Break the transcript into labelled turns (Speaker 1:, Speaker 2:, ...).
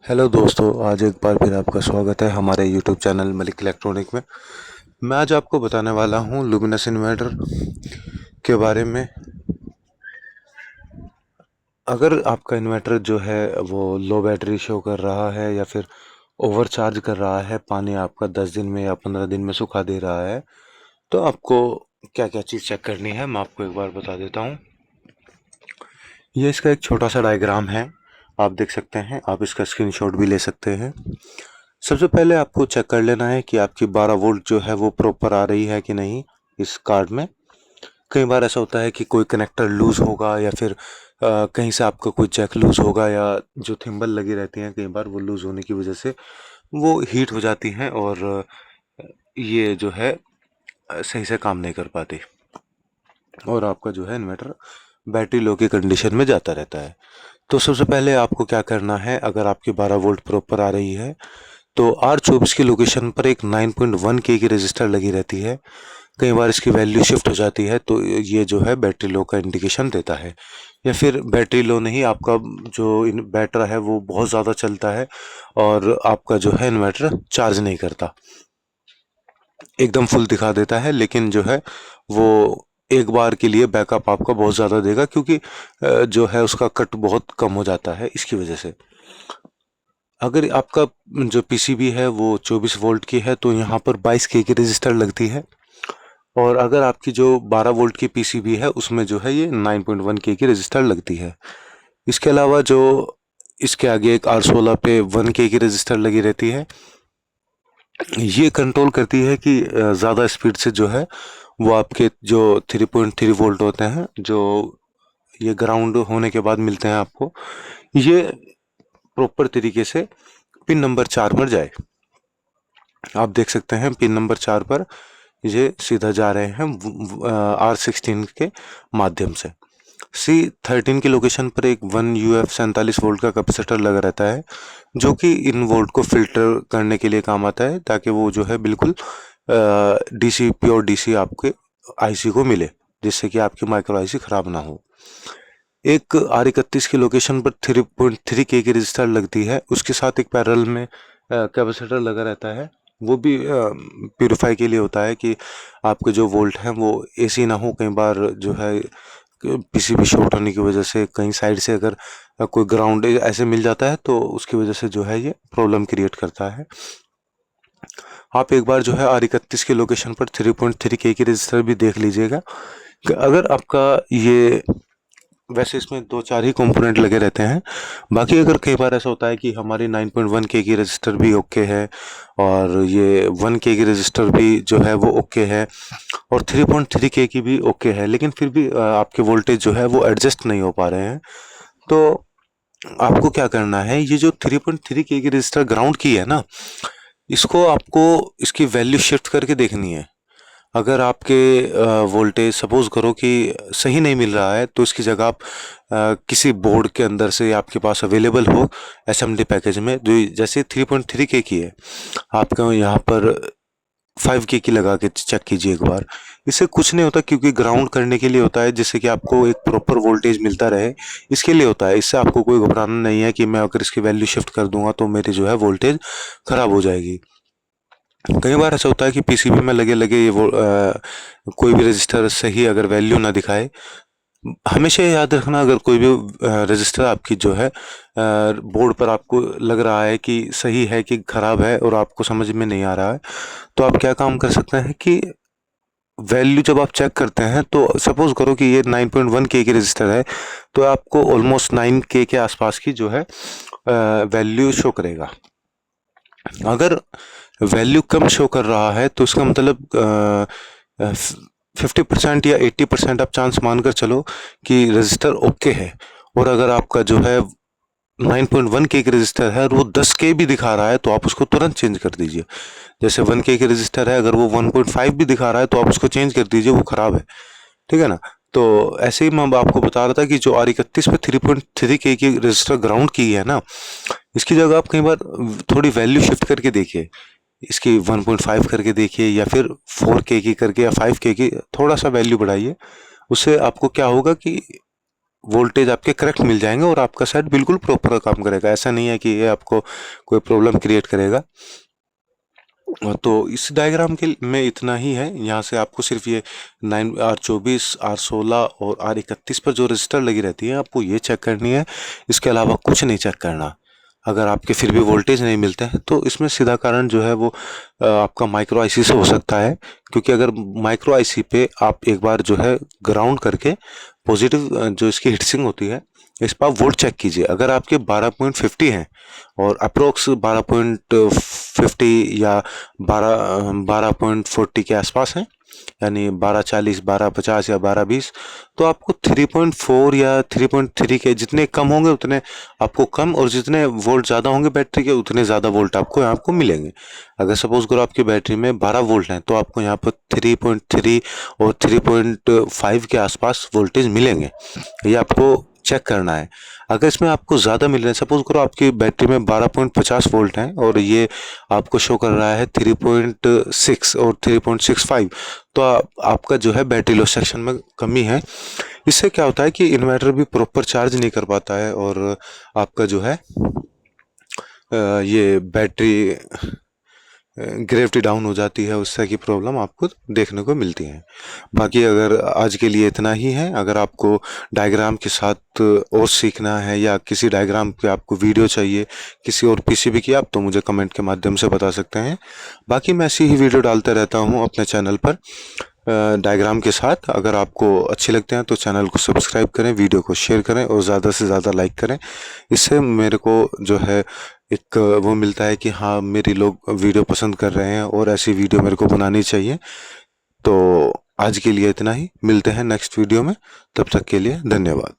Speaker 1: Hello दोस्तों, आज एक बार फिर आपका स्वागत है हमारे यूट्यूब चैनल मलिक इलेक्ट्रॉनिक में। मैं आज आपको बताने वाला हूं लुमिनस इन्वर्टर के बारे में। अगर आपका इन्वर्टर जो है वो लो बैटरी शो कर रहा है या फिर ओवर चार्ज कर रहा है, पानी आपका 10 दिन में या 15 दिन में सुखा दे रहा है, तो आपको क्या क्या चीज़ चेक करनी है मैं आपको एक बार बता देता हूँ। ये इसका एक छोटा सा डायग्राम है, आप देख सकते हैं। आप इसका स्क्रीनशॉट भी ले सकते हैं। सबसे पहले आपको चेक कर लेना है कि आपकी 12 वोल्ट जो है वो प्रॉपर आ रही है कि नहीं इस कार्ड में। कई बार ऐसा होता है कि कोई कनेक्टर लूज होगा या फिर कहीं से आपका कोई जैक लूज होगा, या जो थिम्बल लगी रहती हैं कई बार वो लूज होने की वजह से वो हीट हो जाती हैं और ये जो है सही से काम नहीं कर पाती और आपका जो है इन्वर्टर बैटरी लो की कंडीशन में जाता रहता है। तो सबसे पहले आपको क्या करना है, अगर आपकी 12 वोल्ट प्रॉपर आ रही है तो R24 की लोकेशन पर एक 9.1 के की रजिस्टर लगी रहती है। कई बार इसकी वैल्यू शिफ्ट हो जाती है तो ये जो है बैटरी लो का इंडिकेशन देता है। या फिर बैटरी लो नहीं, आपका जो बैटरा है वो बहुत ज़्यादा चलता है और आपका जो है इन्वर्टर चार्ज नहीं करता, एकदम फुल दिखा देता है, लेकिन जो है वो एक बार के लिए बैकअप आपका बहुत ज़्यादा देगा, क्योंकि जो है उसका कट बहुत कम हो जाता है इसकी वजह से। अगर आपका जो पीसीबी है वो 24 वोल्ट की है तो यहाँ पर 22 के की रजिस्टर लगती है, और अगर आपकी जो 12 वोल्ट की पीसीबी है उसमें जो है ये 9.1 के की रजिस्टर लगती है। इसके अलावा जो इसके आगे एक R16 पे 1 के की रजिस्टर लगी रहती है। ये कंट्रोल करती है कि ज़्यादा स्पीड से जो है वो आपके जो 3.3 वोल्ट होते हैं, जो ये ग्राउंड होने के बाद मिलते हैं आपको, ये प्रॉपर तरीके से पिन नंबर 4 पर जाए। आप देख सकते हैं पिन नंबर 4 पर ये सीधा जा रहे हैं R16 के माध्यम से। C13 की लोकेशन पर एक 1 UF 47 वोल्ट का कैपेसिटर लगा रहता है, जो कि इन वोल्ट को फिल्टर करने के लिए काम आता है, ताकि वो जो है बिल्कुल डीसी, प्योर डीसी आपके आईसी को मिले, जिससे कि आपकी माइक्रो आईसी खराब ना हो। एक R31 की लोकेशन पर 3.3 के की रजिस्टर लगती है, उसके साथ एक पैरेलल में कैपेसिटर लगा रहता है। वो भी प्यूरिफाई के लिए होता है कि आपके जो वोल्ट हैं वो एसी ना हो। कई बार जो है पीसीबी शॉर्ट होने की वजह से कहीं साइड से अगर कोई ग्राउंड ऐसे मिल जाता है तो उसकी वजह से जो है ये प्रॉब्लम क्रिएट करता है। आप एक बार जो है R31 की लोकेशन पर 3.3 के की रजिस्टर भी देख लीजिएगा कि अगर आपका ये, वैसे इसमें 2-4 ही कंपोनेंट लगे रहते हैं। बाकी अगर कई बार ऐसा होता है कि हमारी 9.1 के की रजिस्टर भी ओके है और ये 1 के की रजिस्टर भी जो है वो ओके है और 3.3 के की भी ओके है, लेकिन फिर भी आपके वोल्टेज जो है वो एडजस्ट नहीं हो पा रहे हैं, तो आपको क्या करना है, ये जो 3.3 के की रजिस्टर ग्राउंड की है ना, इसको आपको इसकी वैल्यू शिफ्ट करके देखनी है। अगर आपके वोल्टेज सपोज करो कि सही नहीं मिल रहा है तो इसकी जगह आप किसी बोर्ड के अंदर से आपके पास अवेलेबल हो एसएमडी पैकेज में, जो जैसे 3.3 के की है, आपका यहाँ पर 5 के की लगा के चेक कीजिए एक बार। इससे कुछ नहीं होता, क्योंकि ग्राउंड करने के लिए होता है, जिससे कि आपको एक प्रॉपर वोल्टेज मिलता रहे, इसके लिए होता है। इससे आपको कोई घबराना नहीं है कि मैं अगर इसकी वैल्यू शिफ्ट कर दूंगा तो मेरी जो है वोल्टेज खराब हो जाएगी। कई बार ऐसा होता है कि पीसीबी में लगे लगे ये वो कोई भी रजिस्टर सही अगर वैल्यू ना दिखाए। हमेशा याद रखना, अगर कोई भी रजिस्टर आपकी जो है बोर्ड पर आपको लग रहा है कि सही है कि खराब है और आपको समझ में नहीं आ रहा है, तो आप क्या काम कर सकते हैं कि वैल्यू जब आप चेक करते हैं तो सपोज करो कि ये 9.1 के की रजिस्टर है, तो आपको ऑलमोस्ट 9 के आसपास की जो है वैल्यू शो करेगा। अगर वैल्यू कम शो कर रहा है तो इसका मतलब 50% या 80% आप चांस मानकर चलो कि रजिस्टर ओके है। और अगर आपका जो है 9.1 के रजिस्टर है और वो 10 के भी दिखा रहा है तो आप उसको तुरंत चेंज कर दीजिए। जैसे 1 के रजिस्टर है, अगर वो 1.5 भी दिखा रहा है तो आप उसको चेंज कर दीजिए, वो खराब है। ठीक है ना। तो ऐसे ही मैं आपको बता रहा था कि जो R31 पे 3.3 के की रजिस्टर ग्राउंड की है ना, इसकी जगह आप कई बार थोड़ी वैल्यू शिफ्ट करके देखिए, इसकी 1.5 करके देखिए या फिर 4 के की करके या 5 के की थोड़ा सा वैल्यू बढ़ाइए। उससे आपको क्या होगा कि वोल्टेज आपके करेक्ट मिल जाएंगे और आपका सेट बिल्कुल प्रॉपर काम करेगा। ऐसा नहीं है कि ये आपको कोई प्रॉब्लम क्रिएट करेगा। तो इस डायग्राम के में इतना ही है। यहाँ से आपको सिर्फ ये 9R24, R16 और R31 पर जो रजिस्टर लगी रहती है आपको ये चेक करनी है, इसके अलावा कुछ नहीं चेक करना। अगर आपके फिर भी वोल्टेज नहीं मिलते हैं तो इसमें सीधा कारण जो है वो आपका माइक्रो आईसी से हो सकता है। क्योंकि अगर माइक्रो आईसी पे आप एक बार जो है ग्राउंड करके पॉजिटिव जो इसकी हीटसिंक होती है इस पर आप वोल्ट चेक कीजिए। अगर आपके 12.50 हैं और अप्रोक्स 12.50 या 12.40 के आसपास हैं, यानी 12.40, 12.50 या 12.20, तो आपको 3.4 या 3.3 के जितने कम होंगे उतने आपको कम, और जितने वोल्ट ज़्यादा होंगे बैटरी के उतने ज़्यादा वोल्ट आपको यहाँ को मिलेंगे। अगर सपोज करो आपकी बैटरी में 12 वोल्ट हैं तो आपको यहाँ पर 3.3 और 3.5 के आसपास वोल्टेज मिलेंगे। ये आपको चेक करना है। अगर इसमें आपको ज़्यादा मिल रहे हैं, सपोज करो आपकी बैटरी में 12.50 वोल्ट हैं और ये आपको शो कर रहा है 3.6 और 3.65, तो आपका जो है बैटरी लॉस सेक्शन में कमी है। इससे क्या होता है कि इन्वर्टर भी प्रॉपर चार्ज नहीं कर पाता है और आपका जो है ये बैटरी ग्रेविटी डाउन हो जाती है, उससे की प्रॉब्लम आपको देखने को मिलती है। बाकी अगर आज के लिए इतना ही है। अगर आपको डायग्राम के साथ और सीखना है या किसी डायग्राम पे आपको वीडियो चाहिए किसी और पीसीबी की, आप तो मुझे कमेंट के माध्यम से बता सकते हैं। बाकी मैं ऐसी ही वीडियो डालता रहता हूँ अपने चैनल पर डायग्राम के साथ। अगर आपको अच्छे लगते हैं तो चैनल को सब्सक्राइब करें, वीडियो को शेयर करें और ज़्यादा से ज़्यादा लाइक करें। इससे मेरे को जो है एक वो मिलता है कि हाँ मेरी लोग वीडियो पसंद कर रहे हैं और ऐसी वीडियो मेरे को बनानी चाहिए। तो आज के लिए इतना ही, मिलते हैं नेक्स्ट वीडियो में, तब तक के लिए धन्यवाद।